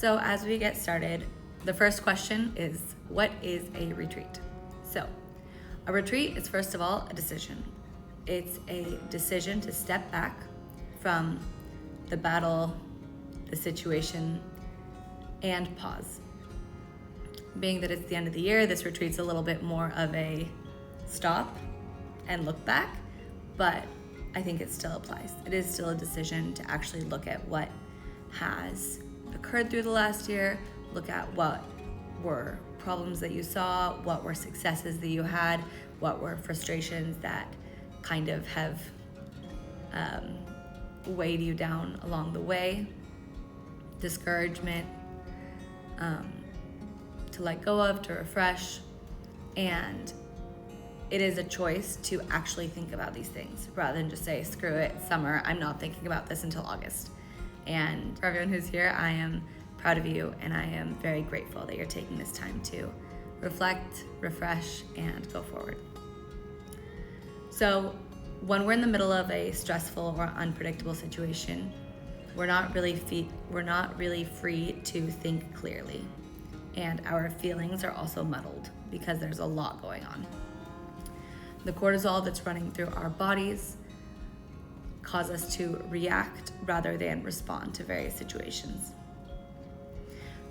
So as we get started, the first question is, what is a retreat? So a retreat is, first of all, a decision. It's a decision to step back from the battle, the situation, and pause. Being that it's the end of the year, this retreat's a little bit more of a stop and look back, but I think it still applies. It is still a decision to actually look at what has occurred through the last year, look at what were problems that you saw, what were successes that you had, what were frustrations that kind of have weighed you down along the way, discouragement, to let go of, to refresh. And it is a choice to actually think about these things rather than just say, screw it, summer, I'm not thinking about this until August. And for everyone who's here, I am proud of you, and I am very grateful that you're taking this time to reflect, refresh, and go forward. So when we're in the middle of a stressful or unpredictable situation, we're not really free to think clearly. And our feelings are also muddled because there's a lot going on. The cortisol that's running through our bodies cause us to react rather than respond to various situations.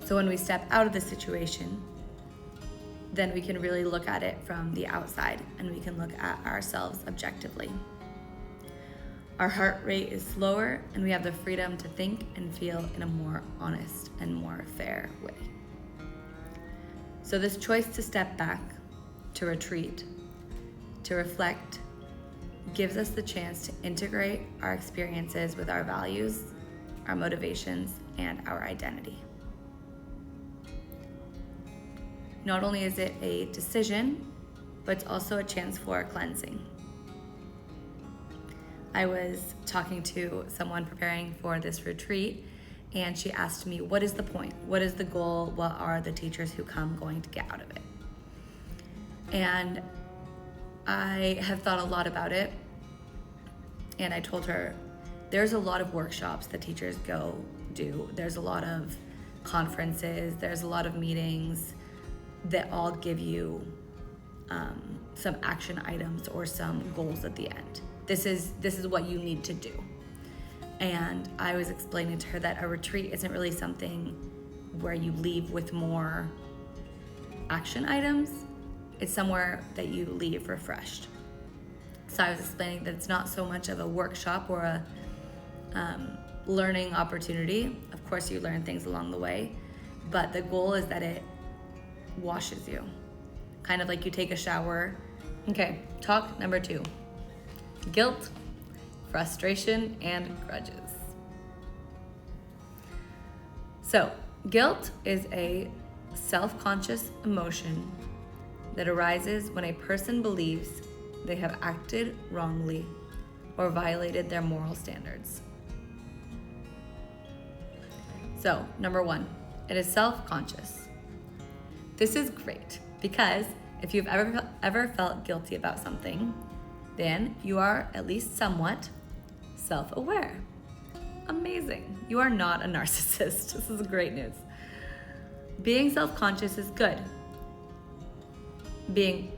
So when we step out of the situation, then we can really look at it from the outside, and we can look at ourselves objectively. Our heart rate is slower, and we have the freedom to think and feel in a more honest and more fair way. So this choice to step back, to retreat, to reflect, gives us the chance to integrate our experiences with our values, our motivations, and our identity. Not only is it a decision, but it's also a chance for cleansing. I was talking to someone preparing for this retreat, and she asked me, what is the point? What is the goal? What are the teachers who come going to get out of it? And I have thought a lot about it, and I told her there's a lot of workshops that teachers go do. There's a lot of conferences, there's a lot of meetings that all give you some action items or some goals at the end. This is what you need to do. And I was explaining to her that a retreat isn't really something where you leave with more action items. It's somewhere that you leave refreshed. So I was explaining that it's not so much of a workshop or a learning opportunity. Of course, you learn things along the way, but the goal is that it washes you. Kind of like you take a shower. Okay, talk number 2. Guilt, frustration, and grudges. So, guilt is a self-conscious emotion that arises when a person believes they have acted wrongly or violated their moral standards. So, number 1, it is self-conscious. This is great because if you've ever felt guilty about something, then you are at least somewhat self-aware. Amazing. You are not a narcissist. This is great news. Being self-conscious is good. Being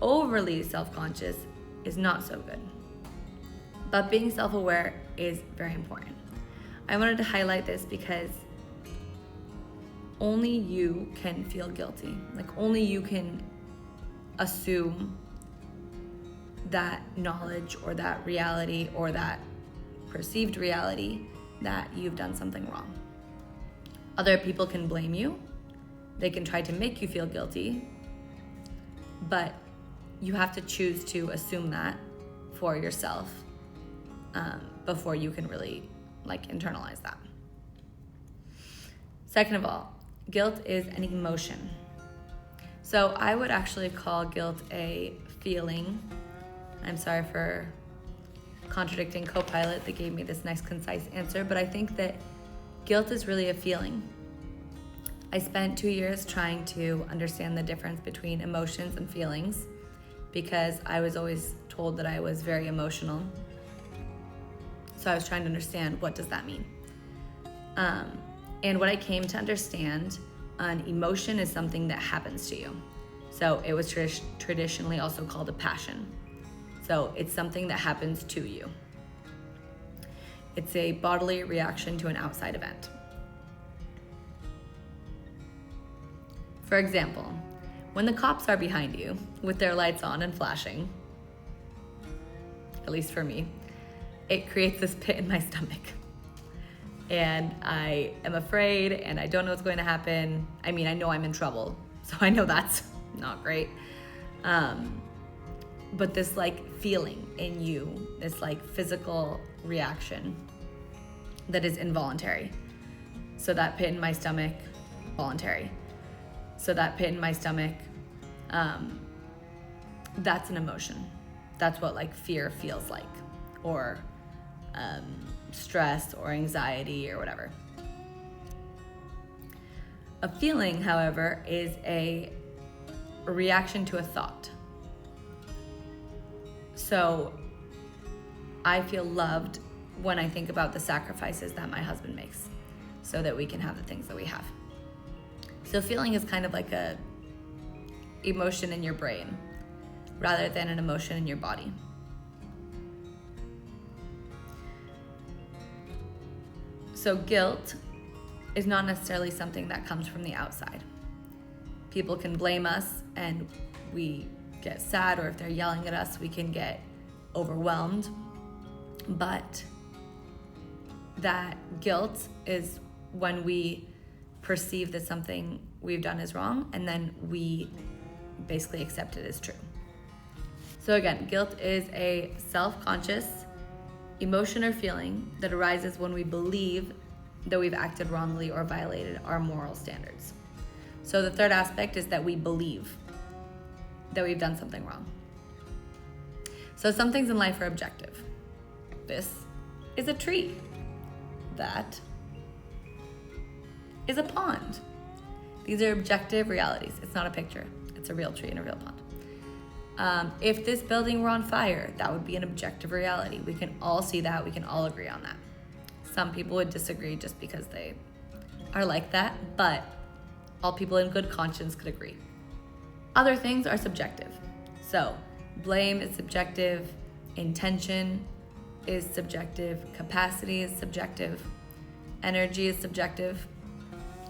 overly self-conscious is not so good. But being self-aware is very important. I wanted to highlight this because only you can feel guilty. Like, only you can assume that knowledge or that reality or that perceived reality that you've done something wrong. Other people can blame you. They can try to make you feel guilty, but you have to choose to assume that for yourself before you can really internalize that. Second of all, guilt is an emotion. So I would actually call guilt a feeling. I'm sorry for contradicting Copilot that gave me this nice concise answer, but I think that guilt is really a feeling. I spent 2 years trying to understand the difference between emotions and feelings because I was always told that I was very emotional. So I was trying to understand, what does that mean? And what I came to understand, an emotion is something that happens to you. So it was traditionally also called a passion. So it's something that happens to you. It's a bodily reaction to an outside event. For example, when the cops are behind you with their lights on and flashing, at least for me, it creates this pit in my stomach. And I am afraid and I don't know what's going to happen. I mean, I know I'm in trouble, so I know that's not great. But this like feeling in you, this like physical reaction that is involuntary. So that pit in my stomach, voluntary. So that pit in my stomach, that's an emotion. That's what like fear feels like, or stress or anxiety or whatever. A feeling, however, is a reaction to a thought. So I feel loved when I think about the sacrifices that my husband makes so that we can have the things that we have. So feeling is kind of like a emotion in your brain rather than an emotion in your body. So guilt is not necessarily something that comes from the outside. People can blame us and we get sad, or if they're yelling at us, we can get overwhelmed. But that guilt is when we perceive that something we've done is wrong, and then we basically accept it as true. So again, guilt is a self-conscious emotion or feeling that arises when we believe that we've acted wrongly or violated our moral standards. So the third aspect is that we believe that we've done something wrong. So some things in life are objective. This is a tree. That is a pond. These are objective realities. It's not a picture. It's a real tree in a real pond. If this building were on fire, that would be an objective reality. We can all see that. We can all agree on that. Some people would disagree just because they are like that, but all people in good conscience could agree. Other things are subjective. So blame is subjective, intention is subjective, capacity is subjective, energy is subjective.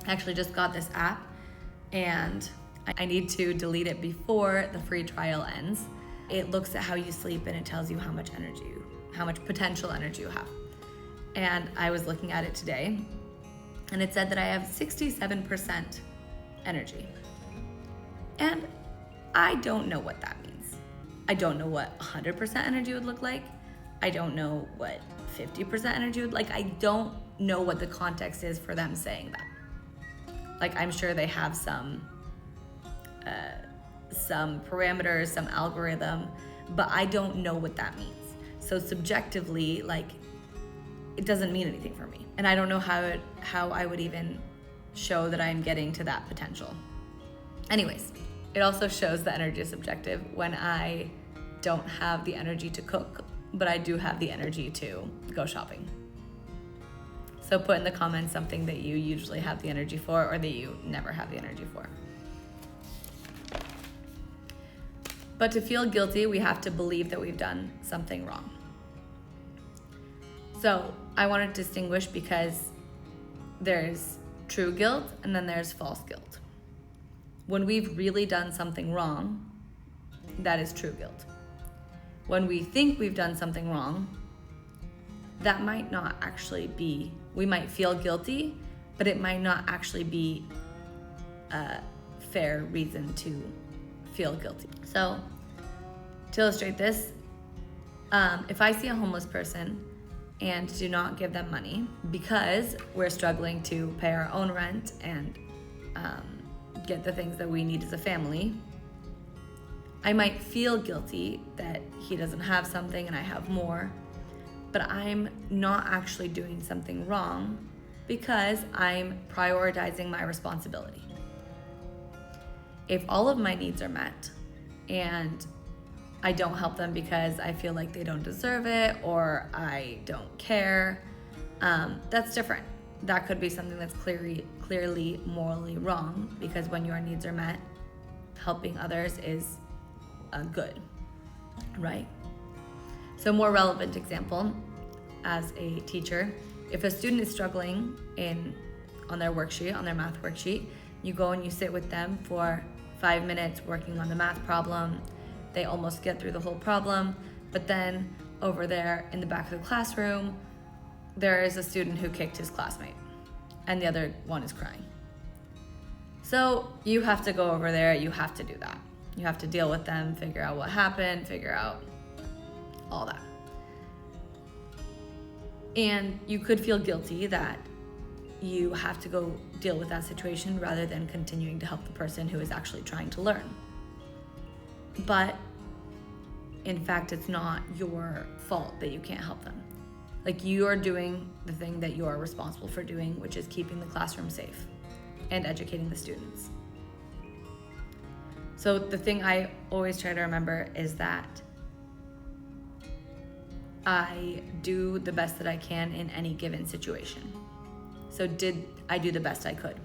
I actually just got this app and I need to delete it before the free trial ends. It looks at how you sleep and it tells you how much potential energy you have. And I was looking at it today and it said that I have 67% energy. And I don't know what that means. I don't know what 100% energy would look like. I don't know what 50% energy would like. I don't know what the context is for them saying that. Like, I'm sure they have some parameters, some algorithm, but I don't know what that means. So subjectively, like, it doesn't mean anything for me. And I don't know how I would even show that I'm getting to that potential. Anyways, it also shows the energy is subjective when I don't have the energy to cook, but I do have the energy to go shopping. So put in the comments something that you usually have the energy for or that you never have the energy for. But to feel guilty, we have to believe that we've done something wrong. So I want to distinguish because there's true guilt and then there's false guilt. When we've really done something wrong, that is true guilt. When we think we've done something wrong, that might not actually be, we might feel guilty, but it might not actually be a fair reason to feel guilty. So to illustrate this, if I see a homeless person and do not give them money because we're struggling to pay our own rent and get the things that we need as a family, I might feel guilty that he doesn't have something and I have more, but I'm not actually doing something wrong because I'm prioritizing my responsibility. If all of my needs are met and I don't help them because I feel like they don't deserve it or I don't care, that's different. that could be something that's clearly morally wrong, because when your needs are met, helping others is good, right? So a more relevant example, as a teacher, if a student is struggling on their worksheet, on their math worksheet, you go and you sit with them for 5 minutes working on the math problem. They almost get through the whole problem, but then over there in the back of the classroom, there is a student who kicked his classmate and the other one is crying. So you have to go over there, you have to do that. You have to deal with them, figure out what happened, figure out all that. And you could feel guilty that you have to go deal with that situation rather than continuing to help the person who is actually trying to learn. But in fact, it's not your fault that you can't help them. Like, you are doing the thing that you are responsible for doing, which is keeping the classroom safe and educating the students. So the thing I always try to remember is that I do the best that I can in any given situation. So did I do the best I could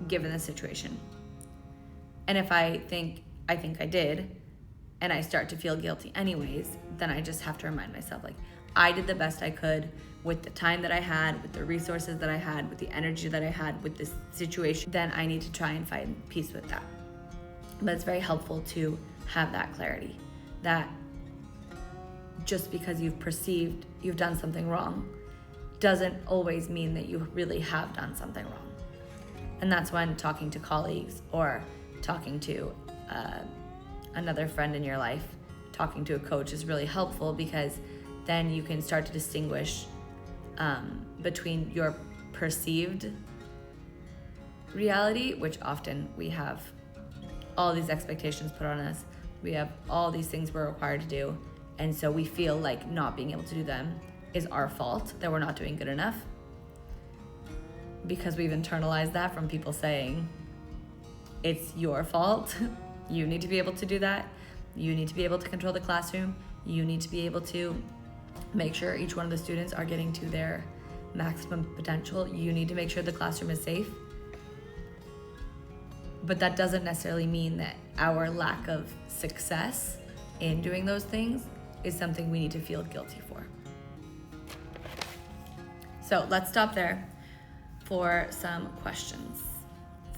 given the situation? And if I think I did, and I start to feel guilty anyways, then I just have to remind myself, like, I did the best I could with the time that I had, with the resources that I had, with the energy that I had with this situation. Then I need to try and find peace with that. But it's very helpful to have that clarity, that just because you've perceived you've done something wrong doesn't always mean that you really have done something wrong. And that's when talking to colleagues or talking to another friend in your life, talking to a coach is really helpful, because then you can start to distinguish between your perceived reality, which often we have all these expectations put on us. We have all these things we're required to do. And so we feel like not being able to do them is our fault, that we're not doing good enough, because we've internalized that from people saying, it's your fault. You need to be able to do that. You need to be able to control the classroom. You need to be able to make sure each one of the students are getting to their maximum potential. You need to make sure the classroom is safe. But that doesn't necessarily mean that our lack of success in doing those things is something we need to feel guilty for. So let's stop there for some questions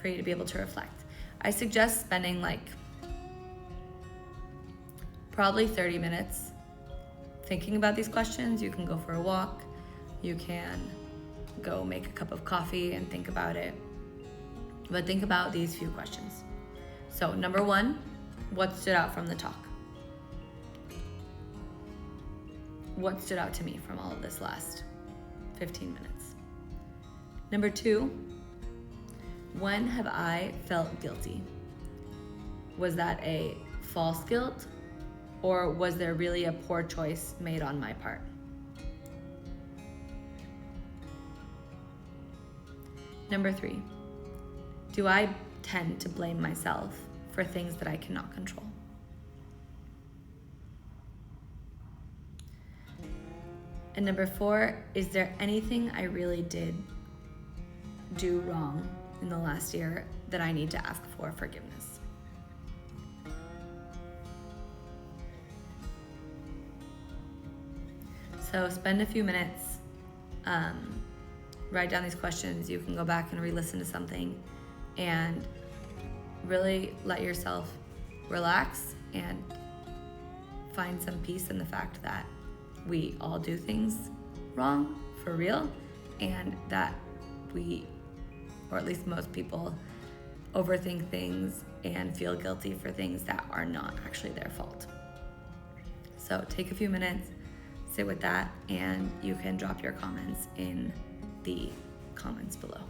for you to be able to reflect. I suggest spending probably 30 minutes thinking about these questions. You can go for a walk. You can go make a cup of coffee and think about it. But think about these few questions. So number 1, what stood out from the talk? What stood out to me from all of this last 15 minutes? Number 2, when have I felt guilty? Was that a false guilt, or was there really a poor choice made on my part? Number 3, do I tend to blame myself for things that I cannot control? And number 4, is there anything I really did do wrong in the last year that I need to ask for forgiveness? So spend a few minutes, write down these questions. You can go back and re-listen to something and really let yourself relax and find some peace in the fact that we all do things wrong for real, and that we, or at least most people, overthink things and feel guilty for things that are not actually their fault. So take a few minutes, sit with that, and you can drop your comments in the comments below.